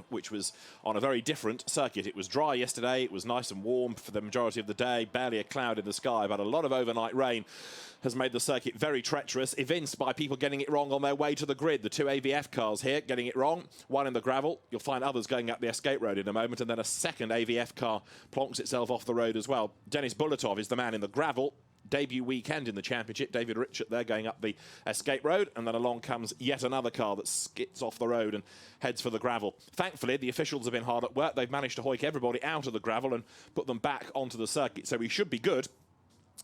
which was on a very different circuit. It was dry yesterday, it was nice and warm for the majority of the day, barely a cloud in the sky, but a lot of overnight rain has made the circuit very treacherous, evinced by people getting it wrong on their way to the grid. The two AVF cars here getting it wrong, one in the gravel. You'll find others going up the escape road in a moment, and then a second AVF car plonks itself off the road as well. Denis Bulatov is the man in the gravel. Debut weekend in the championship. David Richard there going up the escape road, and then along comes yet another car that skids off the road and heads for the gravel. Thankfully, the officials have been hard at work. They've managed to hoik everybody out of the gravel and put them back onto the circuit, so we should be good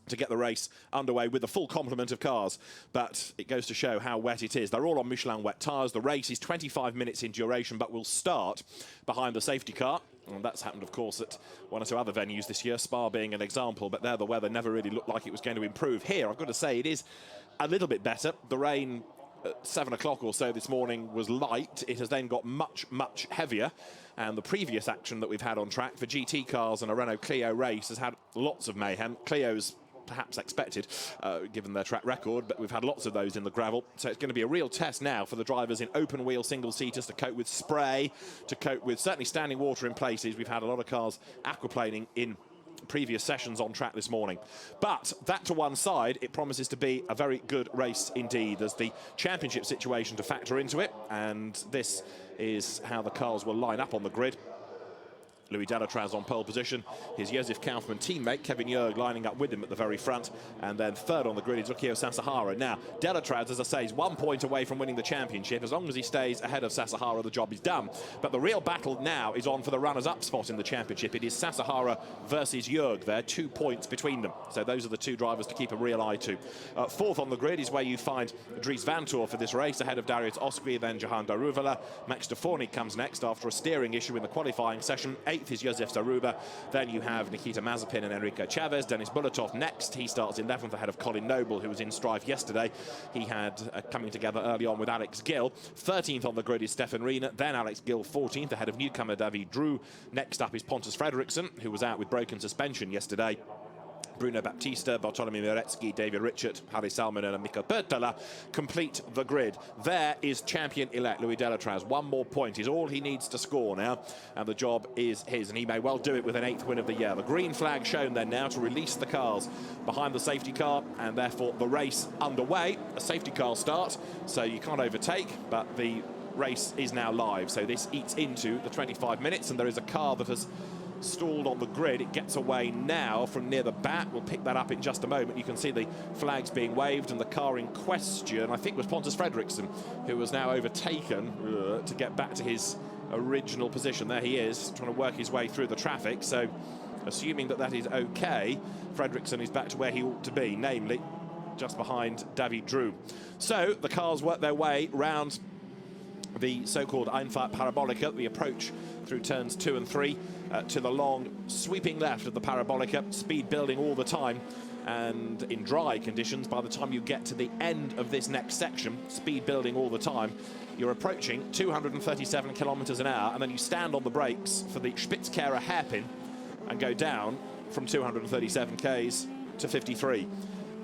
to get the race underway with a full complement of cars. But it goes to show how wet it is. They're all on Michelin wet tyres. The race is 25 minutes in duration, but will start behind the safety car. And that's happened, of course, at one or two other venues this year, Spa being an example, but there the weather never really looked like it was going to improve. Here, I've got to say, it is a little bit better. The rain at 7 o'clock or so this morning was light. It has then got much, much heavier. And the previous action that we've had on track for GT cars and a Renault Clio race has had lots of mayhem. Clio's perhaps expected, given their track record, but we've had lots of those in the gravel. So it's going to be a real test now for the drivers in open-wheel single-seaters to cope with spray, to cope with certainly standing water in places. We've had a lot of cars aquaplaning in previous sessions on track this morning. But that to one side, it promises to be a very good race indeed. There's the championship situation to factor into it, and this is how the cars will line up on the grid. Louis Delatraz on pole position, his Josef Kaufmann teammate Kevin Jörg lining up with him at the very front, and then third on the grid is Rukio Sasahara. Now, Delatraz, as I say, is 1 point away from winning the championship. As long as he stays ahead of Sasahara, the job is done. But the real battle now is on for the runners-up spot in the championship. It is Sasahara versus Jörg there, 2 points between them. So those are the two drivers to keep a real eye to. Fourth on the grid is where you find Dries Vanthoor for this race, ahead of Darius Oskri, then Jahan Daruvala. Max de Forny comes next after a steering issue in the qualifying session. Eighth is Josef Zaruba. Then you have Nikita Mazepin and Enrico Chavez. Denis Bulatov next. He starts 11th ahead of Colin Noble, who was in strife yesterday. He had coming together early on with Alex Gill. 13th on the grid is Stefan Riener. Then Alex Gill 14th ahead of newcomer David Drew. Next up is Pontus Fredriksson, who was out with broken suspension yesterday. Bruno Baptista, Bartolomei Miretsky, David Richard, Harry Salminen and Mikko Pöttälä complete the grid. There is champion-elect Louis Delatraz. 1 more point is all he needs to score now, and the job is his, and he may well do it with an 8th win of the year. The green flag shown then now to release the cars behind the safety car, and therefore the race underway. A safety car start, so you can't overtake, but the race is now live. So this eats into the 25 minutes, and there is a car that has stalled on the grid. It gets away now from near the back. We'll pick that up in just a moment. You can see the flags being waved, and the car in question, I think, was Pontus Fredriksson, who was now overtaken to get back to his original position. There he is, trying to work his way through the traffic. So, assuming that that is okay, Fredriksson is back to where he ought to be, namely just behind David Drew. So, the cars work their way round the so-called Einfahrt Parabolica, the approach through turns 2 and 3, to the long sweeping left of the Parabolica, speed building all the time, and in dry conditions, by the time you get to the end of this next section, speed building all the time, you're approaching 237 kilometers an hour, and then you stand on the brakes for the Spitzkehrer hairpin and go down from 237 k's to 53,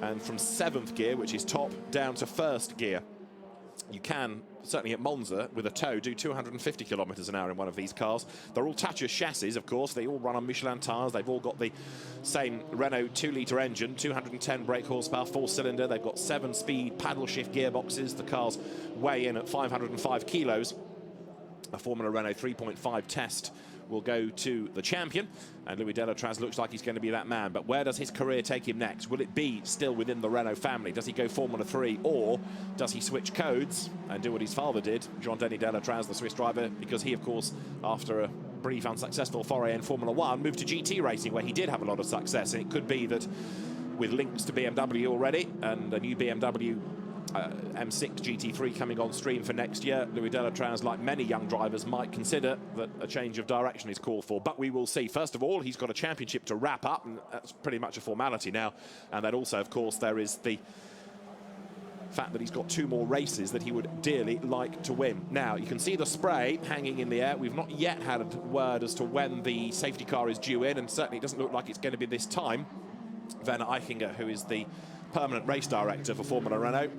and from 7th gear, which is top, down to 1st gear. You can, certainly at Monza, with a tow, do 250 kilometers an hour in one of these cars. They're all Tatuus chassis, of course. They all run on Michelin tyres. They've all got the same Renault 2-litre engine, 210 brake horsepower, 4-cylinder. They've got 7-speed paddle shift gearboxes. The cars weigh in at 505 kilos. A Formula Renault 3.5 test will go to the champion, and Louis Delatraz looks like he's going to be that man. But where does his career take him next? Will it be still within the Renault family? Does he go Formula 3, or does he switch codes and do what his father did, Jean-Denis Delatraz, the Swiss driver, because he, of course, after a brief unsuccessful foray in Formula 1, moved to GT racing, where he did have a lot of success. And it could be that with links to BMW already and a new BMW M6 GT3 coming on stream for next year, Louis Delatraz, like many young drivers, might consider that a change of direction is called for. But we will see. First of all, he's got a championship to wrap up, and that's pretty much a formality now. And then also, of course, there is the fact that he's got 2 more races that he would dearly like to win. Now, you can see the spray hanging in the air. We've not yet had a word as to when the safety car is due in, and certainly it doesn't look like it's going to be this time. Werner Eichinger, who is the permanent race director for Formula Renault,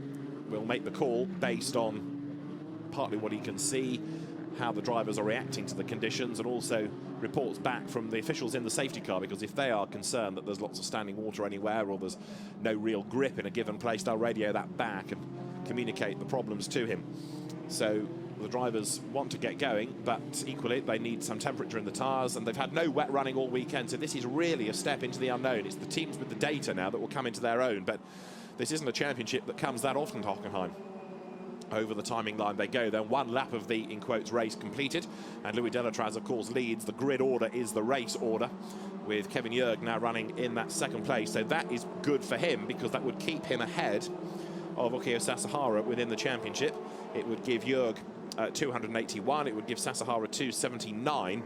will make the call based on partly what he can see how the drivers are reacting to the conditions, and also reports back from the officials in the safety car, because if they are concerned that there's lots of standing water anywhere or there's no real grip in a given place, they'll radio that back and communicate the problems to him. So the drivers want to get going, but equally they need some temperature in the tyres, and they've had no wet running all weekend, so this is really a step into the unknown. It's the teams with the data now that will come into their own, but this isn't a championship that comes that often to Hockenheim. Over the timing line they go. Then one lap of the, in quotes, race completed, and Louis Delatraz, of course, leads. The grid order is the race order, with Kevin Jörg now running in that second place. So that is good for him, because that would keep him ahead of Okio Sasahara within the championship. It would give Jörg 281. It would give Sasahara 279.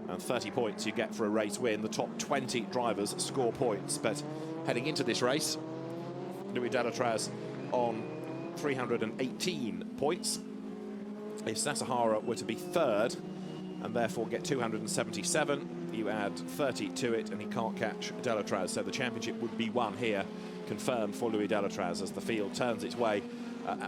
And 30 points you get for a race win. The top 20 drivers score points. But heading into this race, Louis Delatraz on 318 points. If Sasahara were to be third and therefore get 277, you add 30 to it and he can't catch Delatraz. So the championship would be won here, confirmed for Louis Delatraz as the field turns its way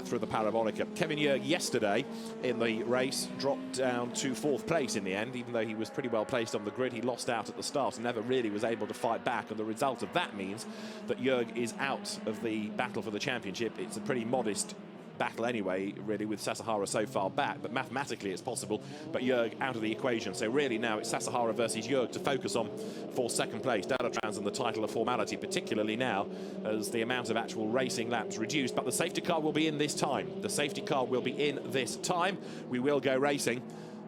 through the Parabolica. Kevin Jörg yesterday in the race dropped down to 4th place in the end. Even though he was pretty well placed on the grid, he lost out at the start and never really was able to fight back, and the result of that means that Jörg is out of the battle for the championship. It's a pretty modest battle anyway, really, with Sasahara so far back, but mathematically it's possible. But Jörg out of the equation, so really now it's Sasahara versus Jörg to focus on for second place. Delatraz and the title of formality, particularly now as the amount of actual racing laps reduced. But the safety car will be in this time. The safety car will be in this time. We will go racing,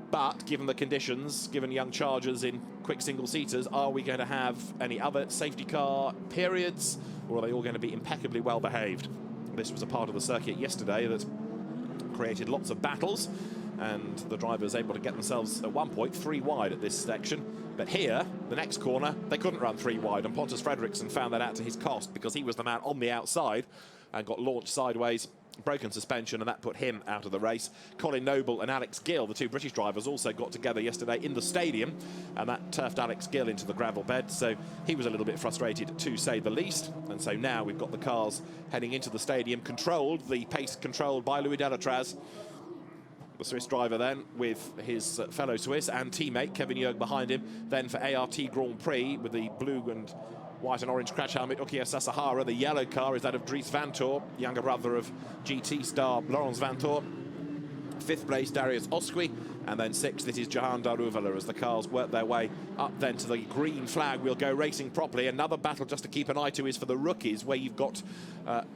but given the conditions, given young chargers in quick single-seaters, are we going to have any other safety car periods, or are they all going to be impeccably well behaved? This was a part of the circuit yesterday that created lots of battles, and the drivers able to get themselves at one point 3 wide at this section. But here, the next corner, they couldn't run 3 wide, and Pontus Fredriksson found that out to his cost, because he was the man on the outside and got launched sideways, broken suspension, and that put him out of the race. Colin Noble and Alex Gill, the 2 British drivers, also got together yesterday in the stadium, and that turfed Alex Gill into the gravel bed, so he was a little bit frustrated, to say the least. And so now we've got the cars heading into the stadium, controlled, the pace controlled by Louis Delatraz, the Swiss driver then, with his fellow Swiss and teammate Kevin Jörg behind him. Then for ART Grand Prix, with the blue and white and orange crash helmet, Okio Sasahara. The yellow car is that of Dries Vantor, younger brother of GT star Laurens Vantor. 5th place, Darius Osqui, and then 6th, it is Jahan Daruvala, as the cars work their way up then to the green flag. We'll go racing properly. Another battle just to keep an eye to is for the rookies, where you've got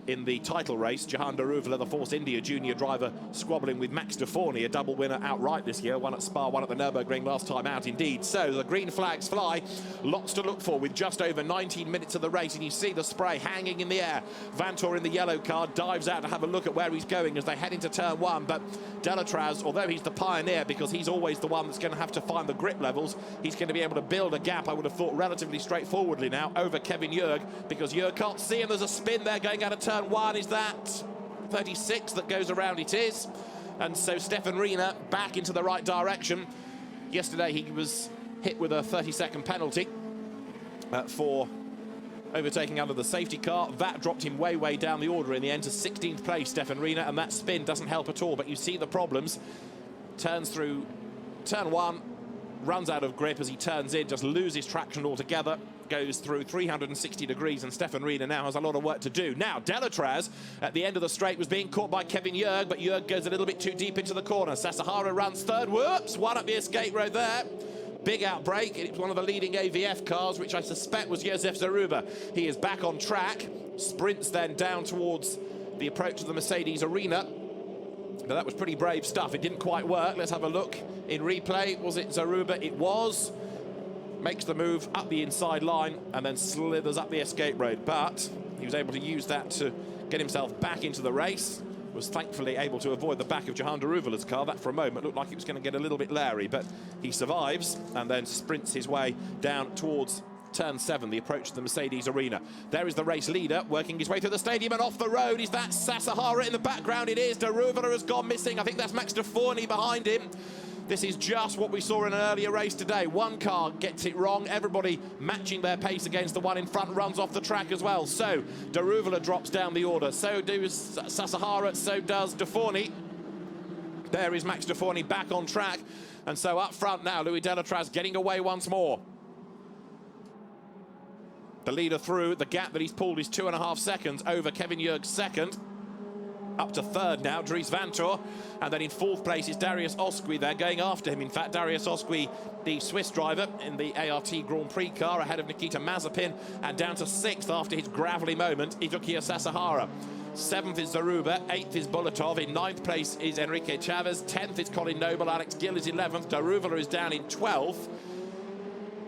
in the title race, Jahan Daruvala, the Force India junior driver, squabbling with Max de Forney, a double winner outright this year, one at Spa, one at the Nürburgring last time out indeed. So the green flags fly, lots to look for with just over 19 minutes of the race, and you see the spray hanging in the air. Vantor in the yellow car dives out to have a look at where he's going as they head into turn 1, but Delatraz, although he's the pioneer, because he's always the one that's going to have to find the grip levels, he's going to be able to build a gap, I would have thought, relatively straightforwardly now over Kevin Jörg, because Jörg can't see him. There's a spin there going out of turn 1. Is that 36 that goes around? It is. And so Stefan Riener back into the right direction. Yesterday he was hit with a 30-second penalty for overtaking under the safety car. That dropped him way down the order in the end to 16th place, Stefan Riener, and that spin doesn't help at all. But you see the problems. Turns through turn 1, runs out of grip as he turns in, just loses traction altogether, goes through 360 degrees, and Stefan Riener now has a lot of work to do. Now, Delatraz at the end of the straight was being caught by Kevin Jörg, but Jörg goes a little bit too deep into the corner. Sasahara runs third. Whoops, one up the escape road there. Big outbreak. It was one of the leading AVF cars, which I suspect was Josef Zaruba. He is back on track, sprints then down towards the approach to the Mercedes arena. Now, that was pretty brave stuff. It didn't quite work. Let's have a look in replay. Was it Zaruba? It was. Makes the move up the inside line and then slithers up the escape road. But he was able to use that to get himself back into the race. Was thankfully able to avoid the back of Jahan Daruvala's car. That for a moment looked like it was going to get a little bit leery, but he survives and then sprints his way down towards turn 7, the approach to the Mercedes arena. There is the race leader working his way through the stadium and off the road. Is that Sasahara in the background? It is. Daruvala has gone missing. I think that's Max de Forney behind him. This is just what we saw in an earlier race today. One car gets it wrong. Everybody matching their pace against the one in front, runs off the track as well. So Daruvala drops down the order. So does Sasahara. So does de Forney. There is Max Deforny back on track. And so up front now, Louis Delatraz getting away once more. The leader through. The gap that he's pulled is 2.5 seconds over Kevin Jurg's second. Up to third now, Dries Vanthoor. And then in fourth place is Darius Osqui. They're going after him. In fact, Darius Osqui, the Swiss driver in the ART Grand Prix car, ahead of Nikita Mazepin. And down to sixth after his gravelly moment, Yukiya Sasahara. Seventh is Zaruba, eighth is Bulatov, in ninth place is Enrique Chavez, 10th is Colin Noble, Alex Gill is 11th, Daruvula is down in 12th.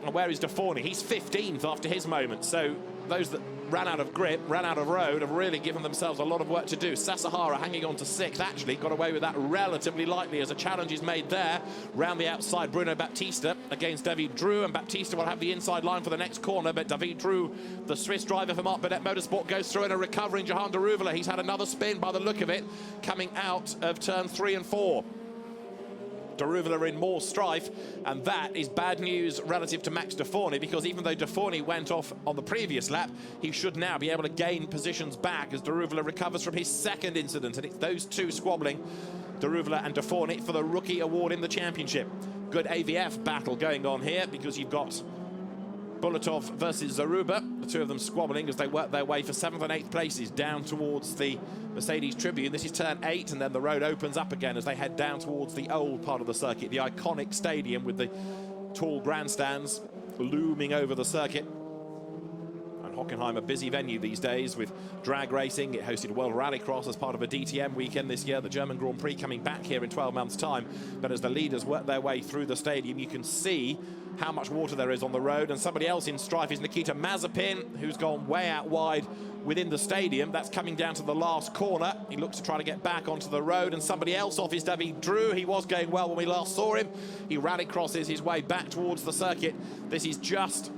And where is Deforny? He's 15th after his moment. So those that ran out of grip, ran out of road, have really given themselves a lot of work to do. Sasahara hanging on to sixth, actually got away with that relatively lightly as a challenge is made there. Round the outside, Bruno Baptista against David Dreux, and Baptista will have the inside line for the next corner, but David Dreux, the Swiss driver for Marc Bennett Motorsport, goes through in a recovering Johan Daruvula. He's had another spin by the look of it, coming out of turn 3 and 4. Daruvula in more strife, and that is bad news relative to Max Deforny, because even though Deforny went off on the previous lap, he should now be able to gain positions back as Daruvula recovers from his second incident, and it's those two squabbling, Daruvula and Deforny, for the rookie award in the championship. Good AVF battle going on here, because you've got Bulatov versus Zaruba, the two of them squabbling as they work their way for 7th and 8th places down towards the Mercedes Tribune. This is turn 8, and then the road opens up again as they head down towards the old part of the circuit, the iconic stadium with the tall grandstands looming over the circuit. And Hockenheim, a busy venue these days with drag racing. It hosted World Rallycross as part of a DTM weekend this year. The German Grand Prix coming back here in 12 months' time. But as the leaders work their way through the stadium, you can see how much water there is on the road. And somebody else in strife is Nikita Mazepin, who's gone way out wide within the stadium. That's coming down to the last corner. He looks to try to get back onto the road, and somebody else off is David Dreux. He was going well when we last saw him. He rallycrosses his way back towards the circuit. This is just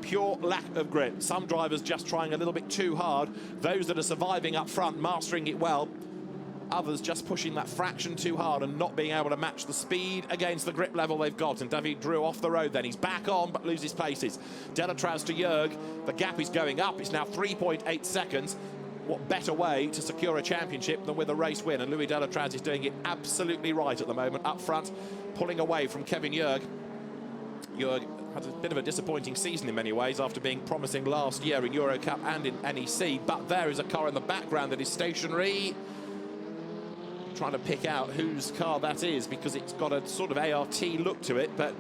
pure lack of grip. Some drivers just trying a little bit too hard. Those that are surviving up front, mastering it well. Others just pushing that fraction too hard and not being able to match the speed against the grip level they've got. And David Dreux off the road then. He's back on but loses places. Delatraz to Jurg. The gap is going up. It's now 3.8 seconds. What better way to secure a championship than with a race win? And Louis Delatraz is doing it absolutely right at the moment. Up front, pulling away from Kevin Jurg. Jurg had a bit of a disappointing season in many ways after being promising last year in Euro Cup and in NEC. But there is a car in the background that is stationary. Trying to pick out whose car that is, because it's got a sort of ART look to it. But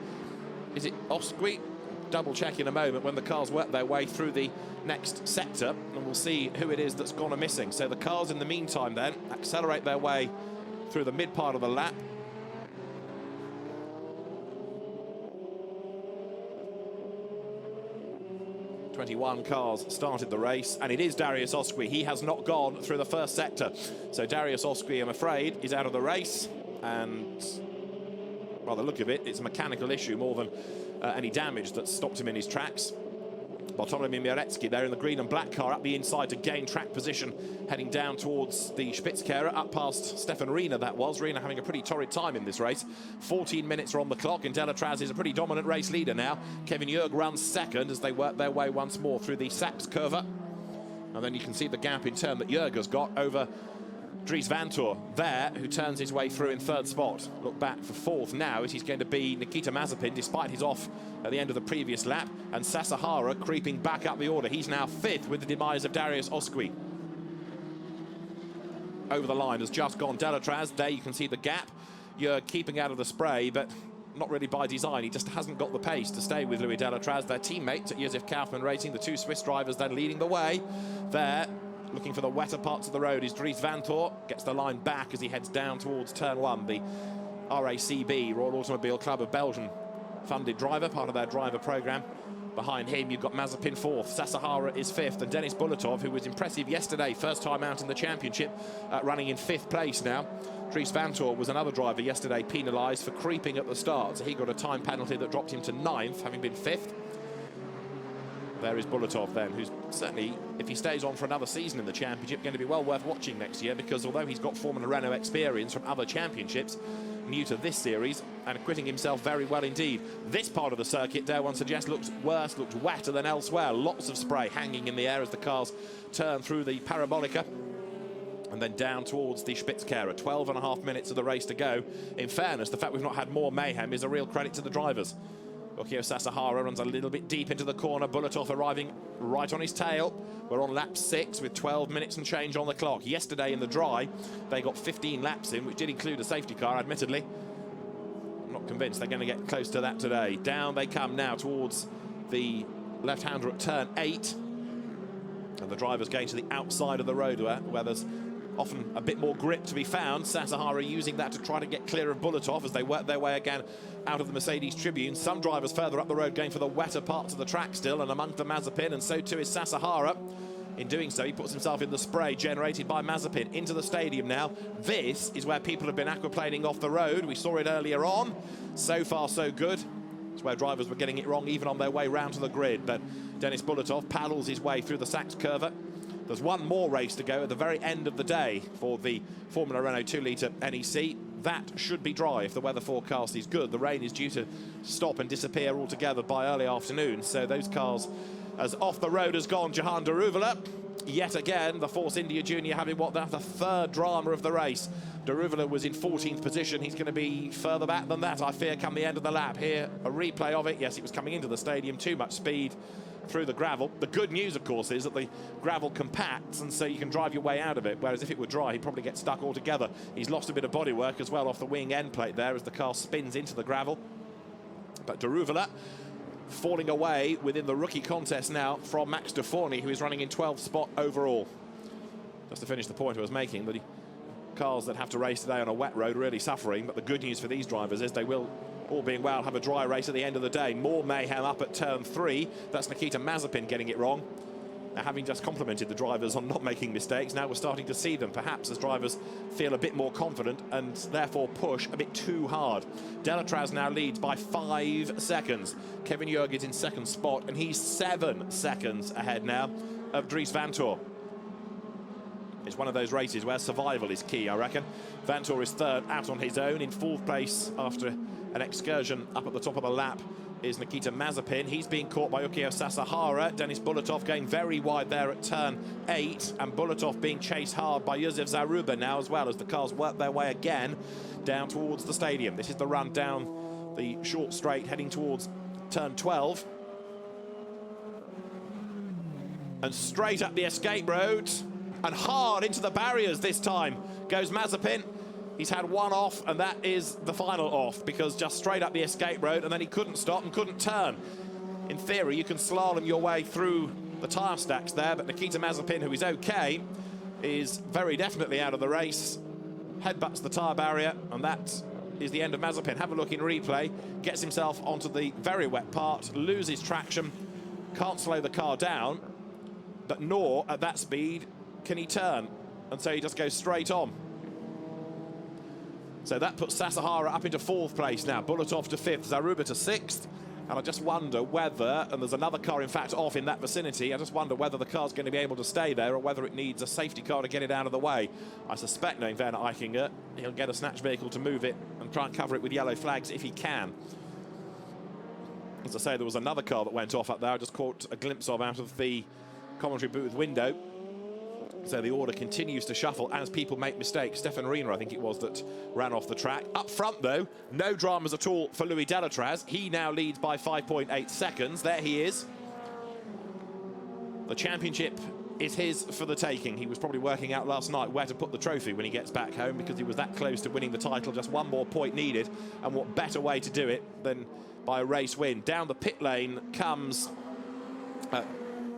is it Osqui? Double check in a moment when the cars work their way through the next sector, and we'll see who it is that's gone a missing. So the cars in the meantime then accelerate their way through the mid part of the lap. Twenty-one cars started the race, and it is Darius Osqui. He has not gone through the first sector. So Darius Osqui, I'm afraid, is out of the race, and by the look of it, it's a mechanical issue more than any damage that stopped him in his tracks. Bartolomei Miretsky there in the green and black car up the inside to gain track position, heading down towards the Spitzkehrer, up past Stefan Riener that was. Riener having a pretty torrid time in this race. 14 minutes are on the clock, and Delatraz is a pretty dominant race leader now. Kevin Jurg runs second as they work their way once more through the Saps curve. And then you can see the gap in turn that Jurg has got over Dries Vanthoor there, who turns his way through in third spot. Look back for fourth now as he's going to be Nikita Mazepin, despite his off at the end of the previous lap, and Sasahara creeping back up the order. He's now fifth with the demise of Darius Osqui. Over the line has just gone Delatraz. There you can see the gap. You're keeping out of the spray, but not really by design. He just hasn't got the pace to stay with Louis Delatraz. Their teammates at Josef Kaufmann Racing, the two Swiss drivers then leading the way. There, looking for the wetter parts of the road, is Dries Vanthoor. Gets the line back as he heads down towards turn 1. The RACB, Royal Automobile Club of Belgium, funded driver, part of their driver program. Behind him, you've got Mazepin fourth, Sasahara is fifth, and Denis Bulatov, who was impressive yesterday, first time out in the championship, running in fifth place now. Dries Vanthoor was another driver yesterday penalised for creeping at the start, so he got a time penalty that dropped him to ninth, having been fifth. There is Bulatov then, who's certainly, if he stays on for another season in the championship, going to be well worth watching next year, because although he's got Formula Renault experience from other championships, new to this series and acquitting himself very well indeed. This part of the circuit, dare one suggest, looks worse, looks wetter than elsewhere. Lots of spray hanging in the air as the cars turn through the parabolica. and then down towards the Spitzkehrer. 12.5 minutes of the race to go. In fairness, the fact we've not had more mayhem is a real credit to the drivers. Ukio Sasahara runs a little bit deep into the corner. Bulatov arriving right on his tail. We're on lap 6 with 12 minutes and change on the clock. Yesterday in the dry, they got 15 laps in, which did include a safety car, admittedly. I'm not convinced they're going to get close to that today. Down they come now towards the left-hander at turn 8. And the driver's going to the outside of the road where there's often a bit more grip to be found. Sasahara using that to try to get clear of Bulatov as they work their way again out of the Mercedes tribune. Some drivers further up the road going for the wetter parts of the track still, and among the Mazepin, and so too is Sasahara. In doing so, he puts himself in the spray generated by Mazepin into the stadium now. This is where people have been aquaplaning off the road. We saw it earlier on. So far, so good. It's where drivers were getting it wrong even on their way round to the grid. But Denis Bulatov paddles his way through the Sachs curve. There's one more race to go at the very end of the day for the Formula Renault 2-litre NEC. That should be dry if the weather forecast is good. The rain is due to stop and disappear altogether by early afternoon. So those cars, as off the road has gone Jahan Daruvala. Yet again, the Force India Junior having the third drama of the race. Daruvala was in 14th position. He's going to be further back than that, I fear, come the end of the lap. Here, a replay of it. Yes, it was coming into the stadium. Too much speed through the gravel. The good news, of course, is that the gravel compacts, and so you can drive your way out of it, whereas if it were dry, he'd probably get stuck altogether. He's lost a bit of bodywork as well off the wing end plate there as the car spins into the gravel. But Daruvala falling away within the rookie contest now from Max Deforny, who is running in 12th spot overall. Just to finish the point I was making, the cars that have to race today on a wet road are really suffering, but the good news for these drivers is they will, all being well, have a dry race at the end of the day. More mayhem up at turn 3. That's Nikita Mazepin getting it wrong. Now, having just complimented the drivers on not making mistakes, now we're starting to see them, perhaps as drivers feel a bit more confident and therefore push a bit too hard. Delatraz now leads by 5 seconds. Kevin Jurgens in 2nd spot, and he's 7 seconds ahead now of Dries Vanthoor. It's one of those races where survival is key, I reckon. Vanthoor is 3rd out on his own. In 4th place after an excursion up at the top of the lap is Nikita Mazepin. He's being caught by Ukio Sasahara. Denis Bulatov going very wide there at turn 8, and Bulatov being chased hard by Josef Zaruba now as well as the cars work their way again down towards the stadium. This is the run down the short straight heading towards turn 12. And straight up the escape road and hard into the barriers this time goes Mazepin. He's had one off, and that is the final off, because just straight up the escape road, and then he couldn't stop and couldn't turn. In theory, you can slalom your way through the tyre stacks there, but Nikita Mazepin, who is okay, is very definitely out of the race. Headbutts the tyre barrier, and that is the end of Mazepin. Have a look in replay. Gets himself onto the very wet part, loses traction, can't slow the car down, but nor at that speed can he turn, and so he just goes straight on. So that puts Sasahara up into 4th place now. Bulatov to 5th, Zaruba to 6th. And I just wonder whether, and there's another car in fact off in that vicinity, I just wonder whether the car's going to be able to stay there or whether it needs a safety car to get it out of the way. I suspect, knowing Werner Eichinger, he'll get a snatch vehicle to move it and try and cover it with yellow flags if he can. As I say, there was another car that went off up there. I just caught a glimpse of out of the commentary booth window. So the order continues to shuffle as people make mistakes. Stefan Riener, I think it was, that ran off the track. Up front, though, no dramas at all for Louis Delatraz. He now leads by 5.8 seconds. There he is. The championship is his for the taking. He was probably working out last night where to put the trophy when he gets back home, because he was that close to winning the title. Just one more point needed, and what better way to do it than by a race win. Down the pit lane comes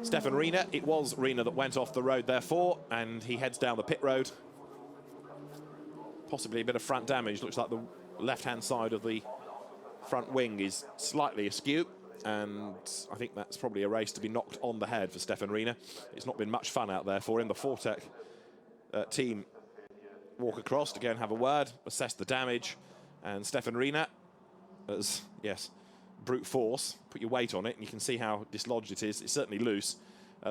Stefan Riener. It was Riener that went off the road, therefore, and he heads down the pit road. Possibly a bit of front damage. Looks like the left-hand side of the front wing is slightly askew, and I think that's probably a race to be knocked on the head for Stefan Riener. It's not been much fun out there for him. The Fortec team walk across to go and have a word, assess the damage, and Stefan Riener, as, yes, brute force, put your weight on it, and you can see how dislodged it is. It's certainly loose.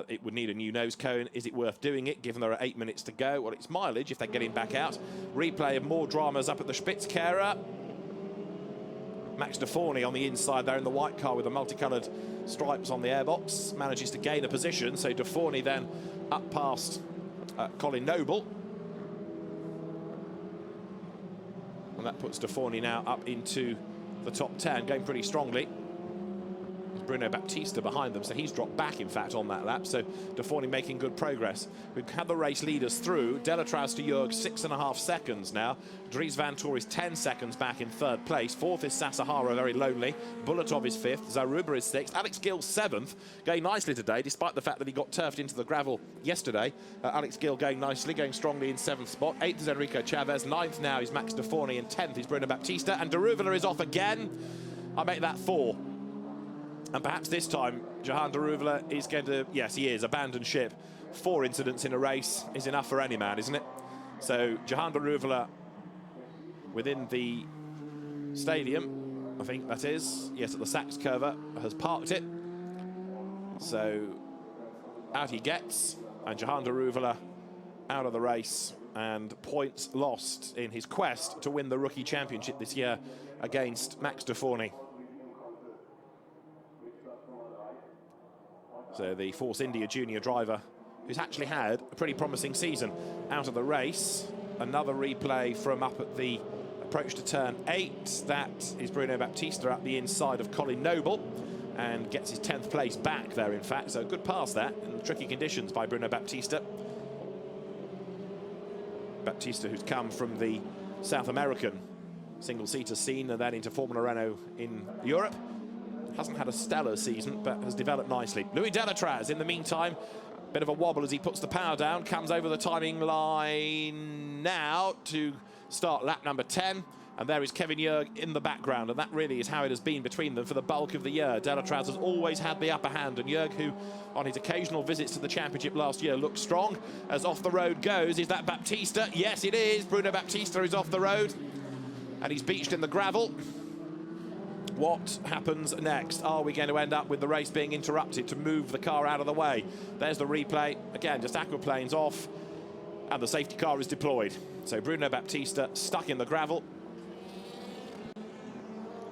It would need a new nose cone. Is it worth doing it, given there are 8 minutes to go? Well, it's mileage if they get him back out. Replay of more dramas up at the Spitzkehrer. Max Deforny on the inside there in the white car with the multicoloured stripes on the airbox manages to gain a position. So Deforny then up past Colin Noble. And that puts Deforney now up into the top 10, going pretty strongly. Bruno Baptista behind them, so he's dropped back, in fact, on that lap. So Deforney making good progress. We've had the race leaders through. Delatraz to Jurg, 6.5 seconds now. Dries Van Tor is 10 seconds back in third place. Fourth is Sasahara, very lonely. Bulatov is fifth. Zaruba is sixth. Alex Gill, seventh, going nicely today, despite the fact that he got turfed into the gravel yesterday. Alex Gill going nicely, going strongly in seventh spot. Eighth is Enrico Chavez. Ninth now is Max Deforney, and 10th is Bruno Baptista. And Deruvela is off again. I make that 4. And perhaps this time, Jahan Deruvela is going to, yes, he is, abandon ship. 4 incidents in a race is enough for any man, isn't it? So Jahan Deruvela within the stadium, I think that is, yes, at the Sachs Curve, has parked it. So out he gets, and Jahan Deruvela out of the race, and points lost in his quest to win the Rookie Championship this year against Max Deforney. So the Force India junior driver, who's actually had a pretty promising season, out of the race. Another replay from up at the approach to turn 8. That is Bruno Baptista at the inside of Colin Noble, and gets his 10th place back there, in fact. So a good pass that in tricky conditions by Bruno Baptista. Baptista, who's come from the South American single-seater scene and then into Formula Renault in Europe. Hasn't had a stellar season, but has developed nicely. Louis Delatraz, in the meantime, bit of a wobble as he puts the power down, comes over the timing line now to start lap number 10. And there is Kevin Jurg in the background, and that really is how it has been between them for the bulk of the year. Delatraz has always had the upper hand, and Jurg, who on his occasional visits to the championship last year looked strong. As off the road goes, is that Baptista? Yes, it is. Bruno Baptista is off the road, and he's beached in the gravel. What happens next? Are we going to end up with the race being interrupted to move the car out of the way? There's the replay. Again, just aquaplanes off, and the safety car is deployed. So Bruno Baptista stuck in the gravel,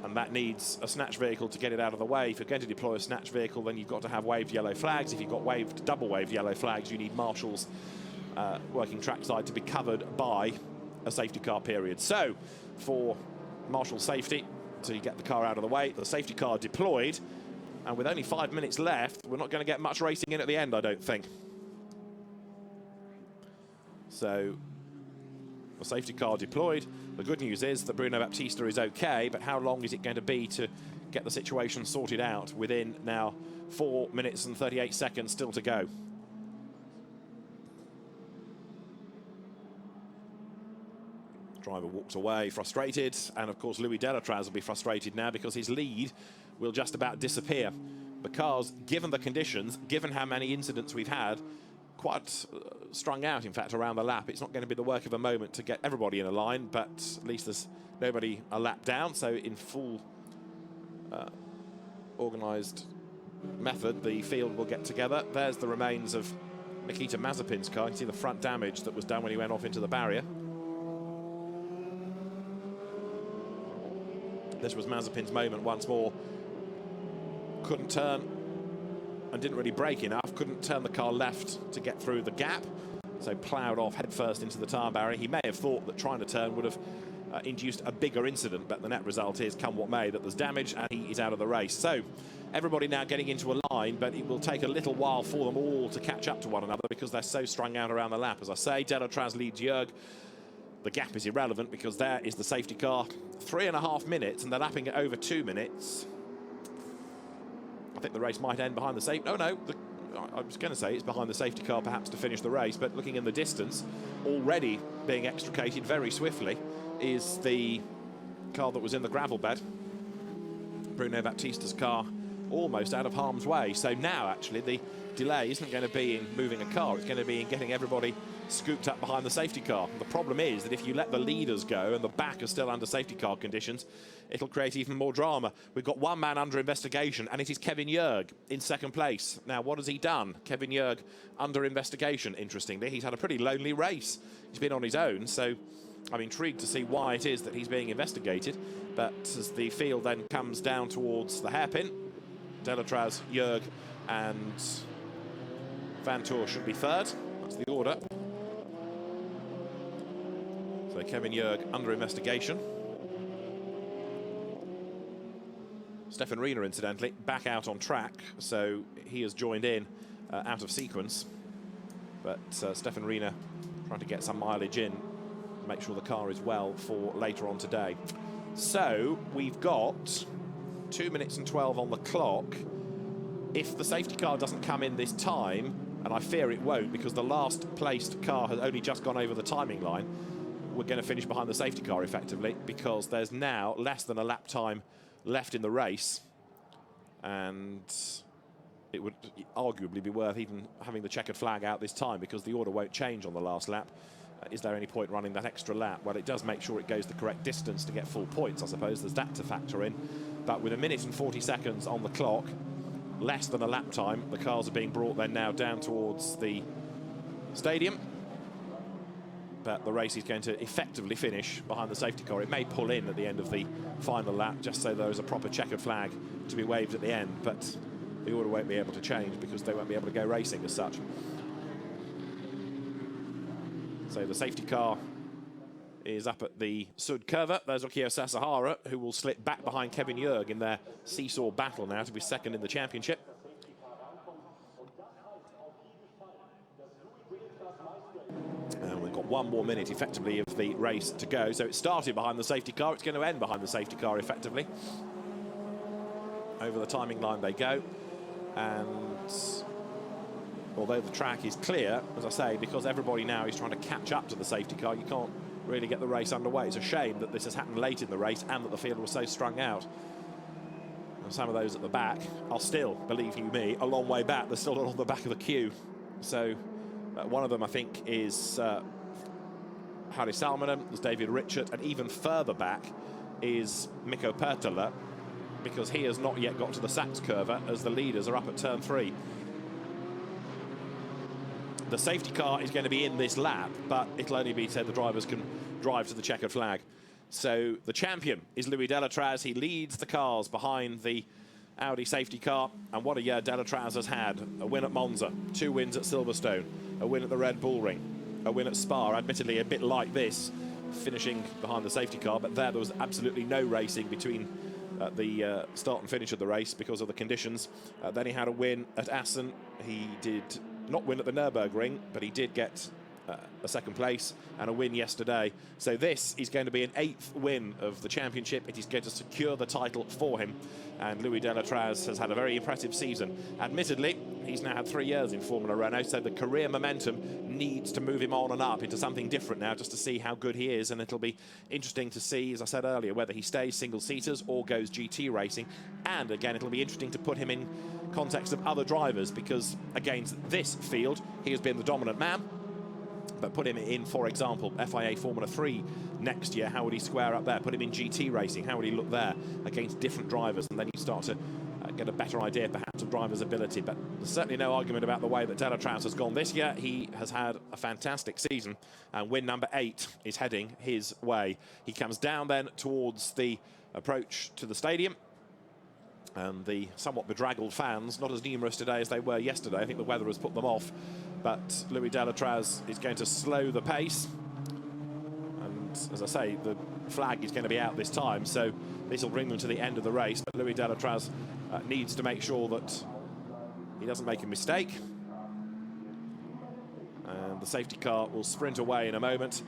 and that needs a snatch vehicle to get it out of the way. If you're going to deploy a snatch vehicle, then you've got to have waved yellow flags. If you've got double waved yellow flags, you need marshals working trackside to be covered by a safety car period. So for marshal safety, to get the car out of the way, the safety car deployed, and with only 5 minutes left, we're not going to get much racing in at the end, I don't think. So the safety car deployed. The good news is that Bruno Baptista is okay, but how long is it going to be to get the situation sorted out within now 4 minutes and 38 seconds still to go? Driver walks away frustrated, and of course Louis Delatraz will be frustrated now because his lead will just about disappear, because given the conditions, given how many incidents we've had, quite strung out in fact around the lap, it's not going to be the work of a moment to get everybody in a line, but at least there's nobody a lap down. So in full organised method, the field will get together. There's the remains of Nikita Mazepin's car. You can see the front damage that was done when he went off into the barrier. This was Mazepin's moment once more. Couldn't turn and didn't really brake enough. Couldn't turn the car left to get through the gap. So ploughed off headfirst into the tyre barrier. He may have thought that trying to turn would have induced a bigger incident, but the net result is, come what may, that there's damage and he is out of the race. So everybody now getting into a line, but it will take a little while for them all to catch up to one another because they're so strung out around the lap. As I say, Delatraz leads Jurg. The gap is irrelevant because there is the safety car. 3.5 minutes, and they're lapping it over 2 minutes. I think the race might end behind the safety. Oh no, I was going to say it's behind the safety car perhaps to finish the race, but looking in the distance, already being extricated very swiftly is the car that was in the gravel bed. Bruno Baptista's car almost out of harm's way. So now actually the delay isn't going to be in moving a car, it's going to be in getting everybody scooped up behind the safety car. The problem is that if you let the leaders go and the back are still under safety car conditions, it'll create even more drama. We've got one man under investigation, and it is Kevin Jurg in second place. Now, what has he done? Kevin Jurg under investigation, interestingly. He's had a pretty lonely race. He's been on his own, so I'm intrigued to see why it is that he's being investigated. But as the field then comes down towards the hairpin, Delatraz, Jurg and Van Tor should be third. That's the order. So Kevin Jurg under investigation. Stefan Riener, incidentally, back out on track, so he has joined in out of sequence. But Stefan Riener trying to get some mileage in, make sure the car is well for later on today. So we've got 2 minutes and 12 on the clock. If the safety car doesn't come in this time, and I fear it won't because the last placed car has only just gone over the timing line, we're going to finish behind the safety car effectively, because there's now less than a lap time left in the race, and it would arguably be worth even having the checkered flag out this time, because the order won't change on the last lap. Is there any point running that extra lap? Well, it does make sure it goes the correct distance to get full points, I suppose. There's that to factor in. But with 1 minute and 40 seconds on the clock, less than a lap time, the cars are being brought then now down towards the stadium. But the race is going to effectively finish behind the safety car. It may pull in at the end of the final lap, just so there is a proper checkered flag to be waved at the end. But the order won't be able to change because they won't be able to go racing as such. So the safety car is up at the Sud Curva. There's Okio Sasahara, who will slip back behind Kevin Jurg in their seesaw battle now to be second in the championship. And we've got 1 more minute, effectively, of the race to go. So it started behind the safety car. It's going to end behind the safety car, effectively. Over the timing line they go. And although the track is clear, as I say, because everybody now is trying to catch up to the safety car, you can't really get the race underway. It's a shame that this has happened late in the race and that the field was so strung out. And some of those at the back are still, believe you me, a long way back. They're still on the back of the queue. So one of them, I think, is Harry Salmonen, there's David Richard, and even further back is Mikko Pertola, because he has not yet got to the Sachs curva as the leaders are up at turn 3. The safety car is going to be in this lap, but it'll only be so the drivers can drive to the checkered flag. So the champion is Louis Delatraz. He leads the cars behind the Audi safety car, and what a year Delatraz has had. A win at Monza, 2 wins at Silverstone, a win at the Red Bull Ring, a win at Spa, admittedly a bit like this, finishing behind the safety car, but there was absolutely no racing between the start and finish of the race because of the conditions. Then he had a win at Assen. He did not win at the Nürburgring, but he did get a second place and a win yesterday. So this is going to be an 8th win of the championship. It is going to secure the title for him. And Louis Delatraz has had a very impressive season. Admittedly, he's now had 3 years in Formula Renault, so the career momentum needs to move him on and up into something different now, just to see how good he is. And it'll be interesting to see, as I said earlier, whether he stays single-seaters or goes GT racing. And again, it'll be interesting to put him in context of other drivers, because against this field, he has been the dominant man. But put him in, for example, FIA Formula 3 next year, how would he square up there? Put him in GT racing, how would he look there against different drivers? And then you start to get a better idea, perhaps, of drivers' ability. But there's certainly no argument about the way that Delatraz has gone this year. He has had a fantastic season, and win number 8 is heading his way. He comes down then towards the approach to the stadium. And the somewhat bedraggled fans, not as numerous today as they were yesterday. I think the weather has put them off. But Louis Delatraz is going to slow the pace. And as I say, the flag is going to be out this time, so this will bring them to the end of the race. But Louis Delatraz needs to make sure that he doesn't make a mistake. And the safety car will sprint away in a moment.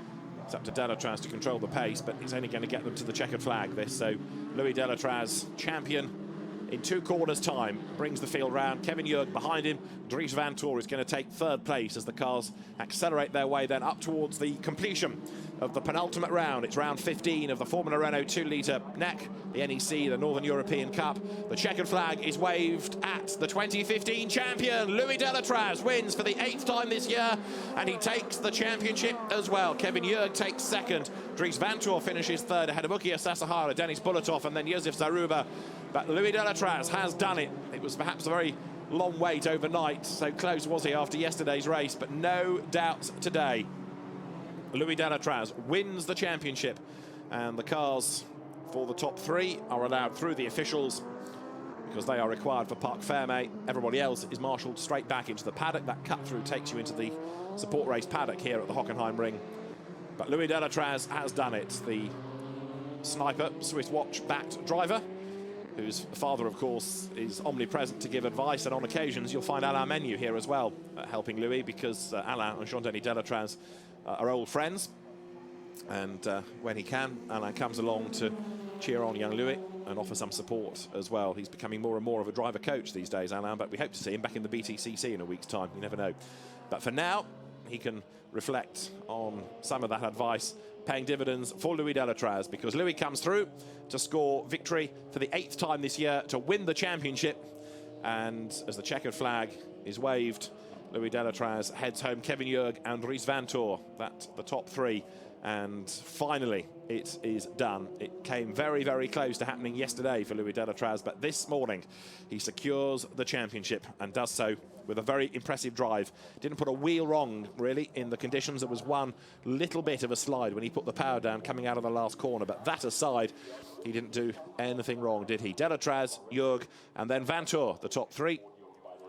It's up to Delatraz to control the pace, but it's only going to get them to the checkered flag, this. So Louis Delatraz, champion, in 2 corners' time, brings the field round. Kevin Jurg behind him. Dries Vanthoor is going to take 3rd place as the cars accelerate their way then up towards the completion of the penultimate round. It's round 15 of the Formula Renault 2-litre NEC, the NEC, the Northern European Cup. The checkered flag is waved at the 2015 champion. Louis Delatraz wins for the 8th time this year, and he takes the championship as well. Kevin Jurg takes 2nd. Dries Vanthoor finishes 3rd ahead of Okio Sasahara, Denis Bulletov, and then Josef Zaruba. But Louis Delatraz has done it. It was perhaps a very long wait overnight, so close was he after yesterday's race, but no doubts today. Louis Delatraz wins the championship, and the cars for the top 3 are allowed through the officials because they are required for Parc Fermé. Everybody else is marshalled straight back into the paddock. That cut-through takes you into the support race paddock here at the Hockenheim Ring. But Louis Delatraz has done it. The sniper, Swiss watch-backed driver, whose father, of course, is omnipresent to give advice, and on occasions you'll find Alain Menu here as well, helping Louis, because Alain and Jean-Denis Delatraz are old friends. And when he can, Alain comes along to cheer on young Louis and offer some support as well. He's becoming more and more of a driver coach these days, Alain, but we hope to see him back in the BTCC in a week's time. You never know. But for now, he can reflect on some of that advice, paying dividends for Louis Delatraz, because Louis comes through to score victory for the 8th time this year, to win the championship. And as the checkered flag is waved, Louis Delatraz heads home. Kevin Jurg and Dries Vanthoor, that's the top 3. And finally, it is done. It came very, very close to happening yesterday for Louis Delatraz, but this morning he secures the championship and does so with a very impressive drive. Didn't put a wheel wrong, really, in the conditions. There was one little bit of a slide when he put the power down coming out of the last corner, but that aside, he didn't do anything wrong, did he? Delatraz, Jurg, and then Vanthoor, the top 3.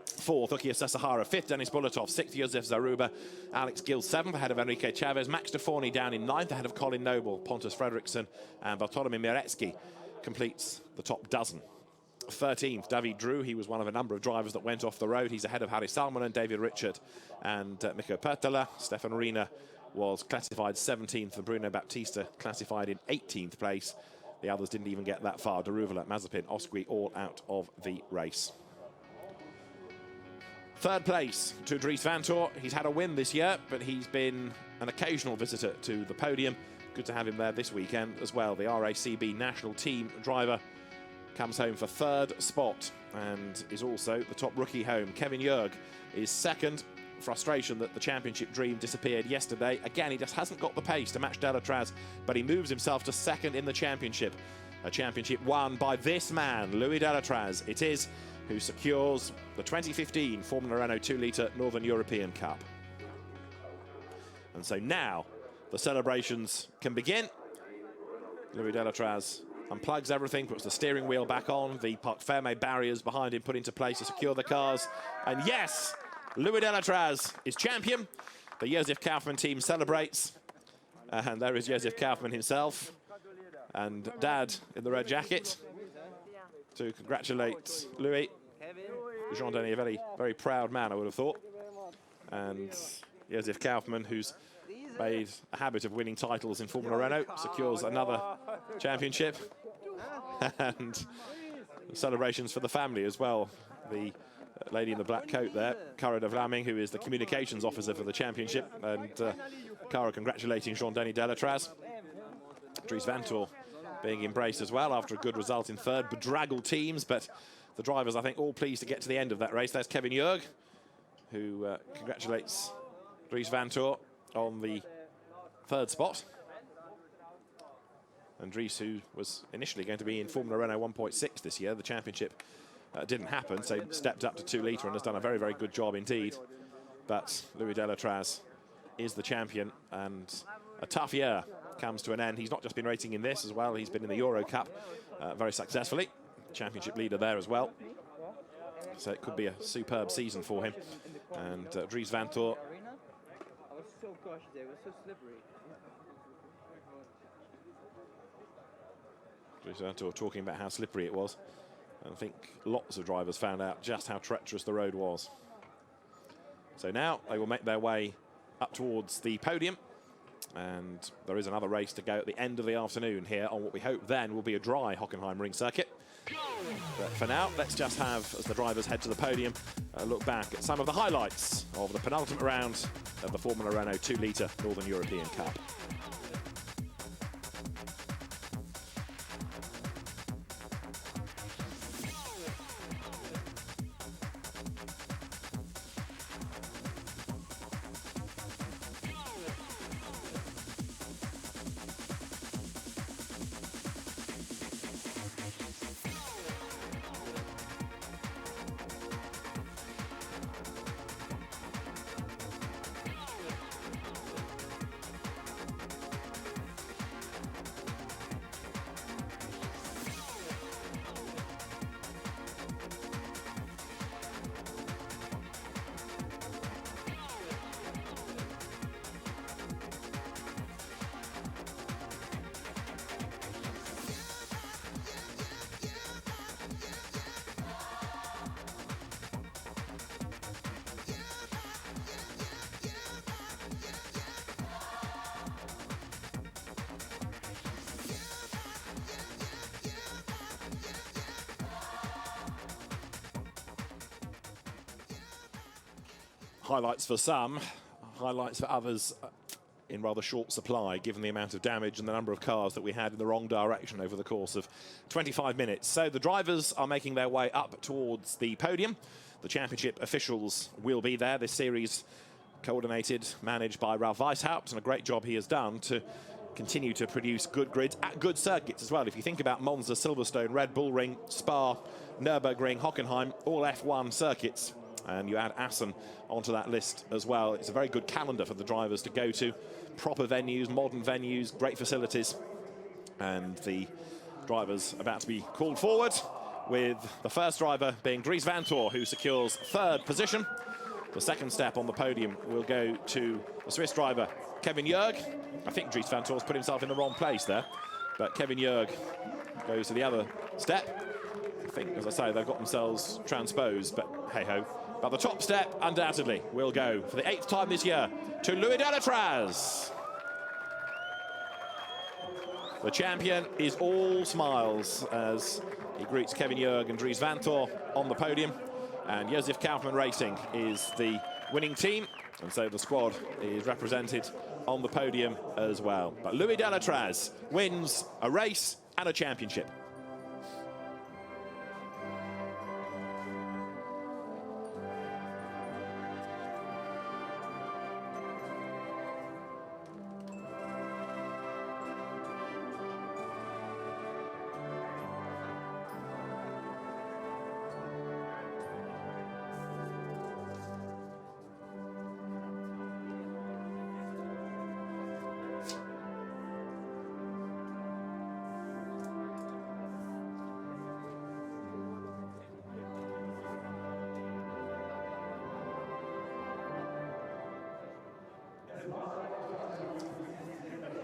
4th, Ukiya Sesahara. 5th, Denis Bulatov. 6th, Josef Zaruba. Alex Gill, 7th, ahead of Enrique Chavez. Max de Forney down in 9th, ahead of Colin Noble. Pontus Fredriksson and Bartolomé Miretsky completes the top dozen. 13th, David Drew. He was one of a number of drivers that went off the road. He's ahead of Harry Salmon, David Richard and Mikko Pertala. Stefan Rina was classified 17th, and Bruno Baptista classified in 18th place. The others didn't even get that far. Daruvula, Mazepin, Osqui all out of the race. 3rd place to Dries Vanthoor. He's had a win this year, but he's been an occasional visitor to the podium. Good to have him there this weekend as well. The RACB national team driver comes home for 3rd spot and is also the top rookie home. Kevin Jurg is 2nd. Frustration that the championship dream disappeared yesterday. Again, he just hasn't got the pace to match Delatraz, but he moves himself to 2nd in the championship. A championship won by this man, Louis Delatraz. It is, who secures the 2015 Formula Renault 2-litre Northern European Cup. And so now the celebrations can begin. Louis Delatraz unplugs everything, puts the steering wheel back on, the Parc Fermé barriers behind him put into place to secure the cars. And yes, Louis Delatraz is champion. The Josef Kaufmann team celebrates. And there is Josef Kaufmann himself and Dad in the red jacket to congratulate Louis. Jean-Denis, a very, very proud man, I would have thought. And Josef Kaufmann, who's made a habit of winning titles in Formula Renault, secures another championship. And celebrations for the family as well. The lady in the black coat there, Cara de Vlaming, who is the communications officer for the championship. And Cara congratulating Jean-Denis Delatraz. Dries Vanthoor being embraced as well after a good result in 3rd. Bedraggled teams, but the drivers, I think, all pleased to get to the end of that race. There's Kevin Jurg, who congratulates Dries Vanthoor on the 3rd spot. And Dries, who was initially going to be in Formula Renault 1.6 this year, the championship didn't happen, so stepped up to 2-litre and has done a very, very good job indeed. But Louis Delatraz is the champion, and a tough year comes to an end. He's not just been racing in this as well, he's been in the Euro Cup very successfully. Championship leader there as well. So it could be a superb season for him. And Dries Vanthoor. Dries Vanthoor talking about how slippery it was. And I think lots of drivers found out just how treacherous the road was. So now they will make their way up towards the podium. And there is another race to go at the end of the afternoon here on what we hope then will be a dry Hockenheim ring circuit. But for now, let's just have, as the drivers head to the podium, a look back at some of the highlights of the penultimate round of the Formula Renault 2-litre Northern European Cup. Highlights for some, highlights for others in rather short supply, given the amount of damage and the number of cars that we had in the wrong direction over the course of 25 minutes. So the drivers are making their way up towards the podium. The championship officials will be there. This series coordinated, managed by Ralf Weishaupt, and a great job he has done to continue to produce good grids at good circuits as well. If you think about Monza, Silverstone, Red Bull Ring, Spa, Nürburgring, Hockenheim, all F1 circuits, and you add Assen onto that list as well. It's a very good calendar for the drivers to go to. Proper venues, modern venues, great facilities. And the drivers about to be called forward, with the first driver being Dries Vanthoor, who secures third position. The second step on the podium will go to the Swiss driver, Kevin Jörg. I think Dries Vanthoor's put himself in the wrong place there, but Kevin Jörg goes to the other step. I think, as I say, they've got themselves transposed, but hey-ho. But the top step, undoubtedly, will go for the 8th time this year to Louis Delatraz. The champion is all smiles as he greets Kevin Jörg and Dries Vanthoor on the podium. And Josef Kaufmann Racing is the winning team, and so the squad is represented on the podium as well. But Louis Delatraz wins a race and a championship.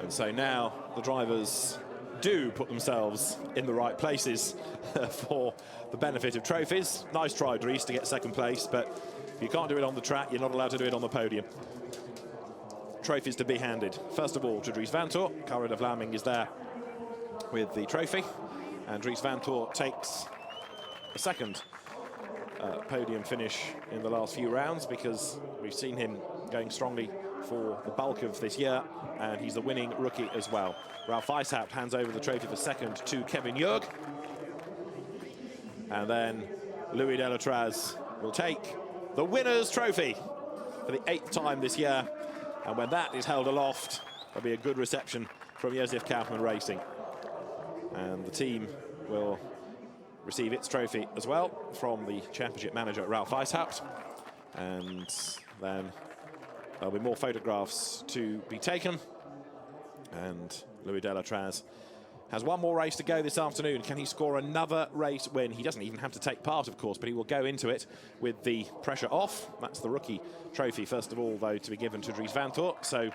And so now the drivers do put themselves in the right places for the benefit of trophies. Nice try, Dries, to get second place, but if you can't do it on the track, you're not allowed to do it on the podium. Trophies to be handed. First of all, to Dries Vanthoor. Cara de Vlaming is there with the trophy, and Dries Vanthoor takes a second podium finish in the last few rounds, because we've seen him going strongly for the bulk of this year, and he's the winning rookie as well. Ralf Weishaupt hands over the trophy for second to Kevin Jörg, and then Louis Delatraz will take the winner's trophy for the 8th time this year, and when that is held aloft, there'll be a good reception from Josef Kaufmann Racing, and the team will receive its trophy as well from the championship manager Ralf Weishaupt, and then there'll be more photographs to be taken. And Louis Delatraz has one more race to go this afternoon. Can he score another race win? He doesn't even have to take part, of course, but he will go into it with the pressure off. That's the rookie trophy, first of all, though, to be given to Dries Vanthoor. So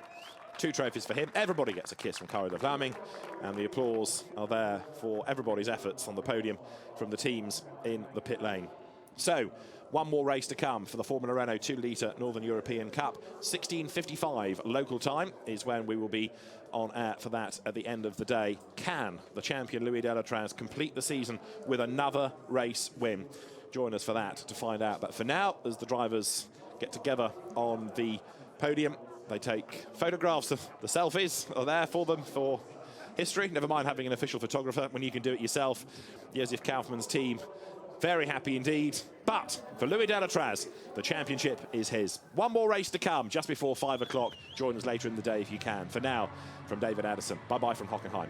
2 trophies for him. Everybody gets a kiss from Cara de Vlaming, and the applause are there for everybody's efforts on the podium from the teams in the pit lane. So, one more race to come for the Formula Renault 2-litre Northern European Cup. 16:55 local time is when we will be on air for that at the end of the day. Can the champion Louis Delatraz complete the season with another race win? Join us for that to find out. But for now, as the drivers get together on the podium, they take photographs of the selfies are there for them for history. Never mind having an official photographer when you can do it yourself. Josef Kaufmann's team very happy indeed. But for Louis Delatraz, the championship is his. One more race to come just before 5 o'clock. Join us later in the day if you can. For now, from David Addison, bye-bye from Hockenheim.